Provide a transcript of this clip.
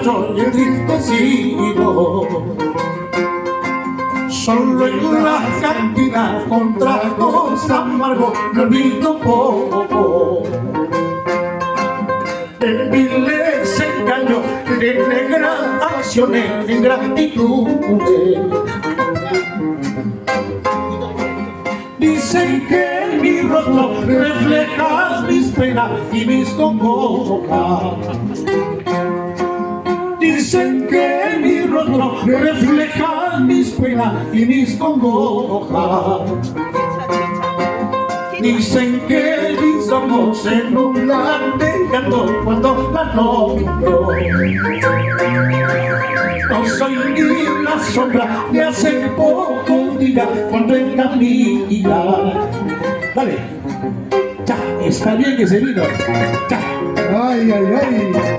borracho y entristecido. Solo en la cantina con tragos amargos me olvido poco. En miles engaños, en negras acciones, en gratitudes. Dicen que mi rostro refleja mis penas y mis congojas. Dicen que mi rostro refleja mis penas y mis congojas. Dicen que mis ojos se nublan de llanto cuando la nombro. No soy ni la sombra de hace pocos días cuando en la mía. Dale, ya, está bien que se vino. Ya. Ay, ay, ay.